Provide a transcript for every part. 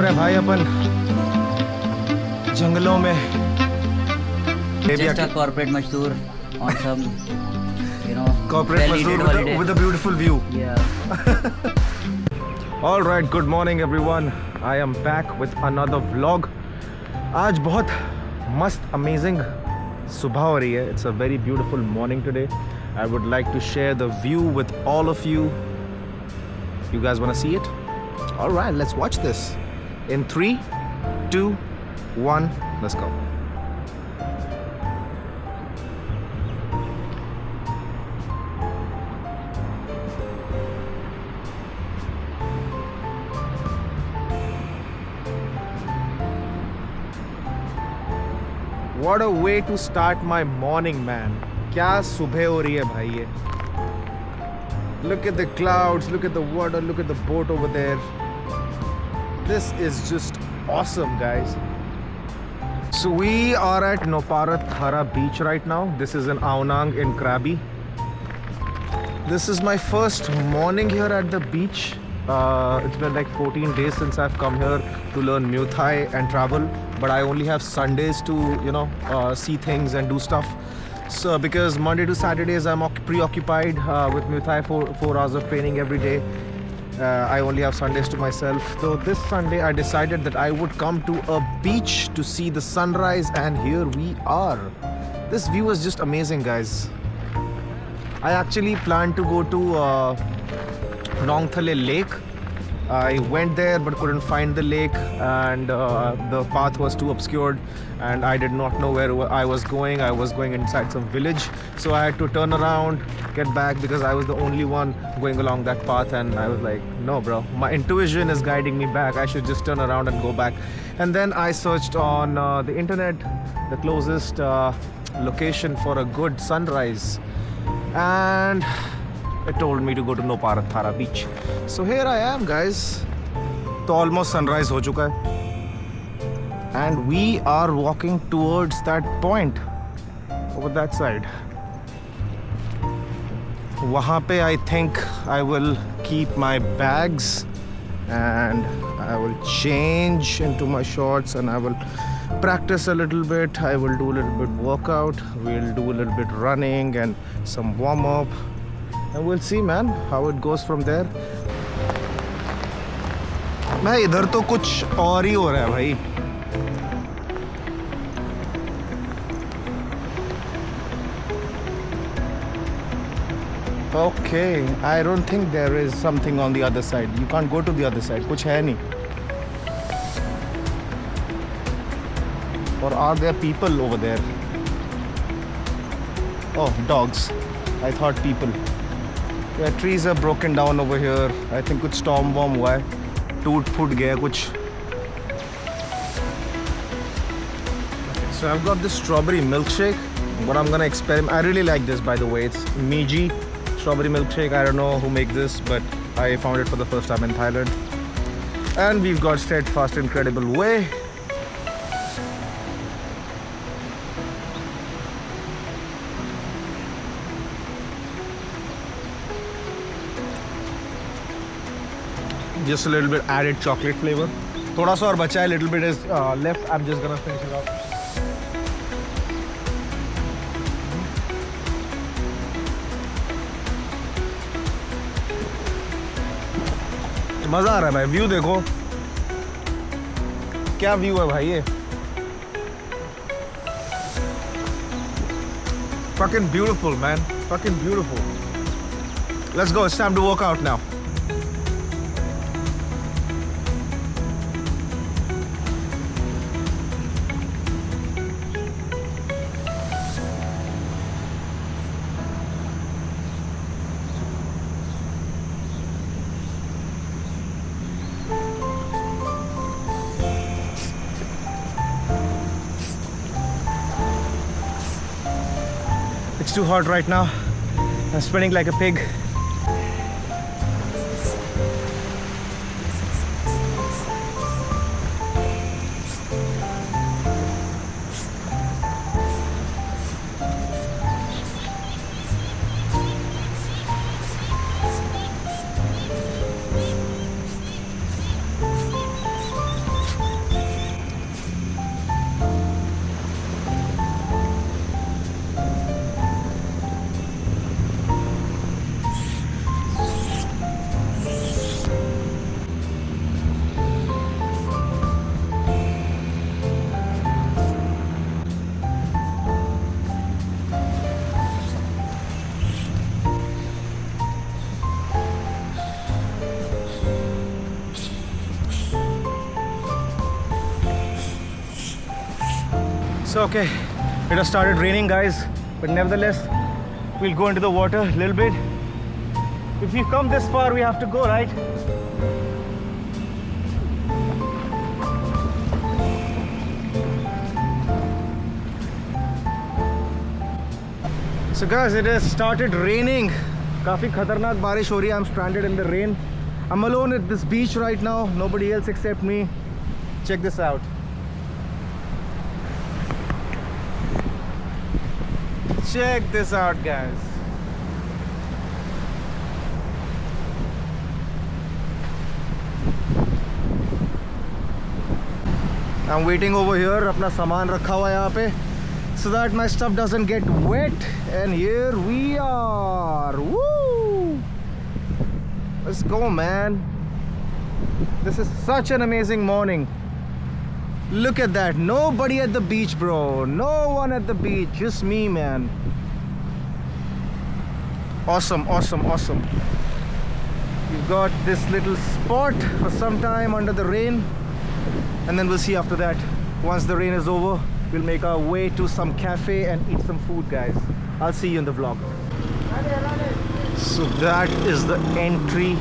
रहे भाई अपन जंगलों में। Just a corporate मजदूर on some, corporate well-needed मजदूर holiday. with a beautiful view. Yeah. All right, good morning everyone. I am back with another vlog. आज बहुत मस्त amazing सुबह हो रही है. It's a very beautiful morning today. I would like to share the view with all of you. You guys want to see it? All right, let's watch this. In 3, 2, 1, let's go. What a way to start my morning, man. क्या सुबह हो रही है भाई ये. Look at the clouds, look at the water, look at the boat over there. This is just awesome, guys. So we are at Noparat Thara beach right now. This is in Aonang in Krabi. This is my first morning here at the beach. It's been like 14 days since I've come here to learn Muay Thai and travel, but I only have Sundays to see things and do stuff. So because Monday to Saturdays I'm preoccupied with Muay Thai, 4 hours of training every day. I only have Sundays to myself. So this Sunday I decided that I would come to a beach to see the sunrise, and here we are. This view is just amazing, guys. I actually planned to go to Nongthale Lake. I went there but couldn't find the lake, and the path was too obscured and I did not know where I was going. I was going inside some village, so I had to turn around, get back, because I was the only one going along that path, and I was like, no bro, my intuition is guiding me back. I should just turn around and go back. And then I searched on the internet the closest location for a good sunrise, and it told me to go to Noparat Thara beach. So here I am, guys. So almost sunrise ho chuka hai, and we are walking towards that point over that side. Wahan pe I think I will keep my bags and I will change into my shorts and I will practice a little bit. I will do a little bit workout. We'll do a little bit running and some warm up. And we'll see, man, how it goes from there. भाई इधर तो कुछ और ही हो रहा है भाई. Okay, I don't think there is something on the other side. You can't go to the other side. कुछ है नहीं. Or are there people over there? Oh, dogs. I thought people. Yeah, trees are broken down over here. I think कुछ storm bomb हुआ है, टूट फूट गया कुछ. So I've got this strawberry milkshake. What I'm gonna experiment. I really like this, by the way. It's Miji strawberry milkshake. I don't know who makes this, but I found it for the first time in Thailand. And we've got Steadfast Incredible Way. Just a little bit added chocolate flavor. थोड़ा सा और बचा है, little bit is left. I'm just gonna finish it off. मजा आ रहा है भाई. View देखो, क्या व्यू है भाई ये. Fucking beautiful, man. Fucking beautiful. Let's go. It's time to work out now. It's too hot right now. I'm spinning like a pig. So okay, it has started raining, guys, but nevertheless we'll go into the water a little bit. If we've come this far, we have to go, right? So guys, it has started raining. Kafi khatarnak barish ho rahi hai. I'm stranded in the rain. I'm alone at this beach right now. Nobody else except me. Check this out. Check this out, guys. I'm waiting over here. अपना सामान रखा हुआ है यहाँ पे, so that my stuff doesn't get wet. And here we are. Woo! Let's go, man. This is such an amazing morning. Look at that. Nobody at the beach, bro. No one at the beach. Just me, man. Awesome, awesome, awesome. We've got this little spot for some time under the rain, and then we'll see after that. Once the rain is over, we'll make our way to some cafe and eat some food, guys. I'll see you in the vlog. So that is the entry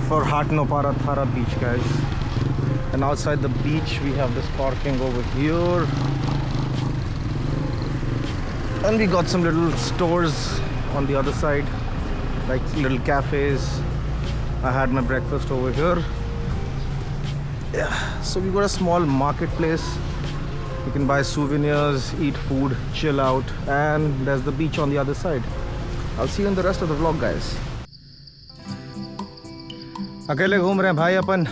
for Hatnopara Thara beach, guys. And outside the beach we have this parking over here, and we got some little stores on the other side, like little cafes. I had my breakfast over here. Yeah, so we got a small marketplace. You can buy souvenirs, eat food, chill out, and there's the beach on the other side. I'll see you in the rest of the vlog, guys. अकेले घूम रहे हैं भाई अपन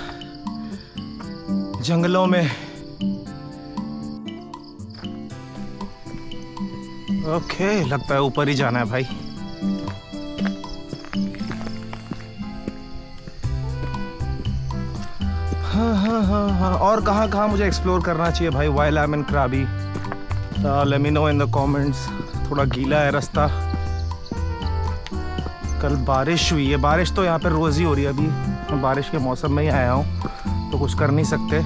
जंगलों में. Okay, लगता है ऊपर ही जाना है भाई. हाँ. और कहाँ मुझे एक्सप्लोर करना चाहिए भाई while I'm in Krabi? Let me know in the comments. थोड़ा गीला है रास्ता. कल बारिश हुई है. बारिश तो यहाँ पे रोज़ ही हो रही है. अभी मैं बारिश के मौसम में ही आया हूँ, तो कुछ कर नहीं सकते.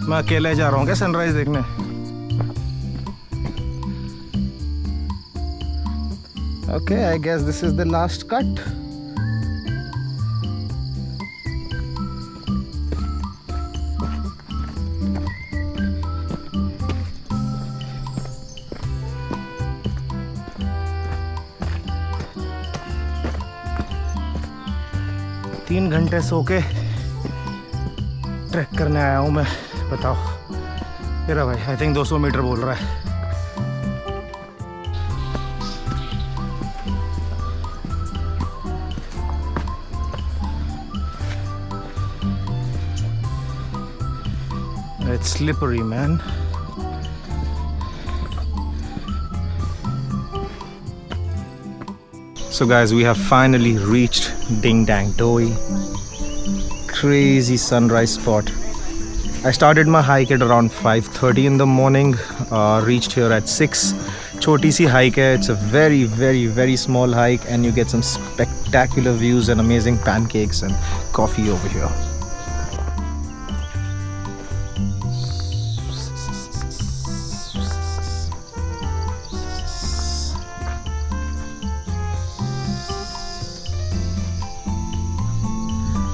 मैं अकेले जा रहा हूँ क्या सनराइज देखने? Okay, I guess this is the last cut. तीन घंटे सो के ट्रैक करने आया हूँ मैं. बताओ मेरा भाई, आई थिंक 200 मीटर बोल रहा है. It's slippery, man. So guys, we have finally reached Ding Dang Doi. Crazy sunrise spot. I started my hike at around 5:30 in the morning. Reached here at 6. Choti si hike hai. It's a very, very, very small hike, and you get some spectacular views and amazing pancakes and coffee over here.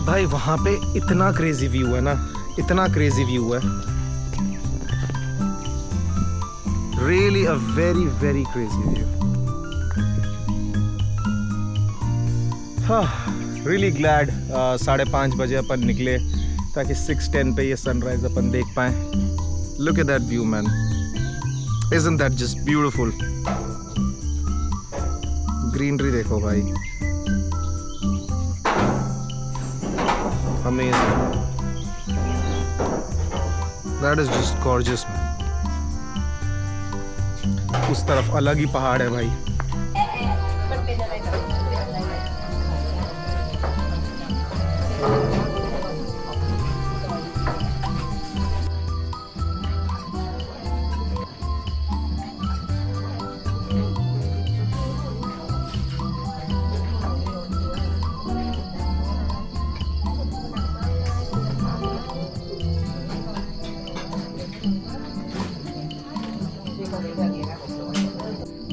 भाई वहाँ पे इतना crazy view है ना, इतना crazy view है. Really a very, very crazy view. Really glad 5:30 बजे अपन निकले ताकि 6:10 पे ये सनराइज अपन देख पाए. Look at that view, man. Isn't that just beautiful? Greenery देखो भाई. Amazing. That is just gorgeous, man. उस तरफ अलग ही पहाड़ है भाई.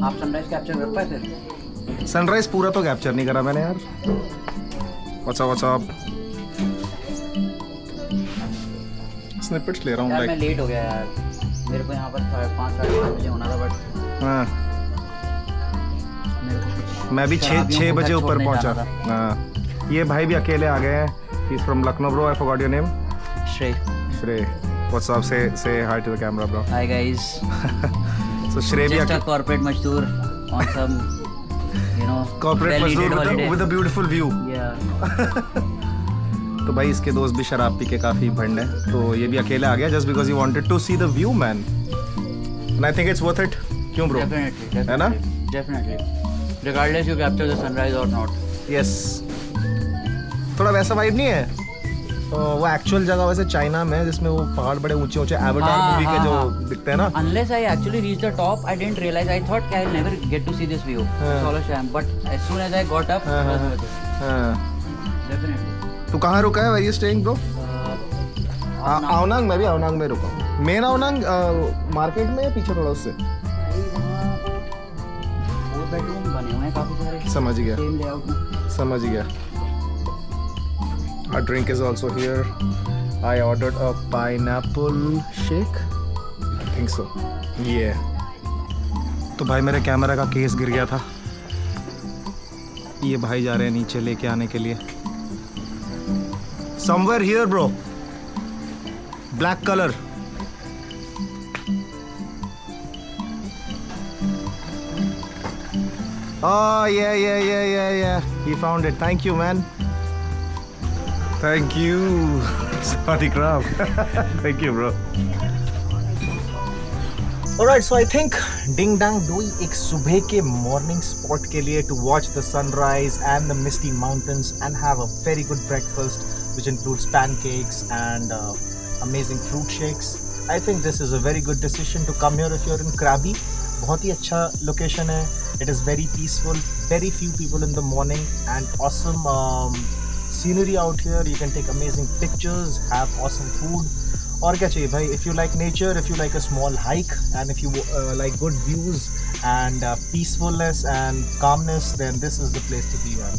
आप सनराइज कैप्चर कर पाए फिर? सनराइज पूरा तो कैप्चर नहीं करा मैंने यार। व्हाट्स अप स्निपेट्स ले रहा हूँ यार मैं लाइक। लेट हो गया यार, मेरे को यहाँ पर 5:30 बजे होना था, बट हाँ मेरे को कुछ मैं भी शराबियों 6 को बजे घर ऊपर छोड़ने पहुंचा। जाना था। हाँ ये भाई भी अकेले आ गए हैं। He is from Lucknow bro, I forgot your name. Shrey. Shrey, what's up, say hi to the camera bro. Hi guys, so Shrey भी जस्ट अ कॉर्पोरेट मजदूर on some you know corporate मजदूर विद अ ब्यूटीफुल व्यू। या तो भाई इसके दोस्त भी शराब पी के काफी भंड है, तो ये भी अकेले आ गया just because he wanted to see the view man, and I think it's worth it. क्यों ब्रो? डेफिनेटली, है ना? Definitely, regardless you capture the sunrise और नॉट। यस, थोड़ा वैसा वाइब नहीं है वो एक्चुअल जगह वैसे चाइना में है जिसमें वो पहाड़ बड़े ऊंचे ऊंचे एवाटार मूवी के जो दिखते हैं ना। Unless I actually reached the top, I didn't realize. I thought I'll never get to see this view. It's all a sham. But as soon as I got up, it was worth it. हाँ Definitely. तू कहाँ रुका है? Where you staying bro? आवनांग। मैं भी आवनांग में रुका हूँ। मेन आवनांग मार्केट में या पीछे थोड़ा उससे? वहाँ 4 bedroom बने हुए हैं काफी सारे। समझ गया, Same layout में। समझ गया। Our drink is also here. I ordered a pineapple shake. I think so. Yeah. तो भाई मेरे कैमरा का केस गिर गया था, ये भाई जा रहे हैं नीचे लेके आने के लिए। Somewhere here bro. Black color. Oh yeah. He found it. Thank you man. Thank you. Sorry crap. Thank you bro. Alright, so I think Ding Dang Doi एक सुबह के morning spot के लिए to watch the sunrise and the misty mountains and have a very good breakfast which includes pancakes and amazing fruit shakes. I think this is a very good decision to come here if you're in Krabi. बहुत ही अच्छा location है. It is very peaceful, very few people in the morning and awesome scenery out here. You can take amazing pictures, have awesome food. और क्या चाहिए भाई? If you like nature, if you like a small hike, and if you like good views and peacefulness and calmness, then this is the place to be, man.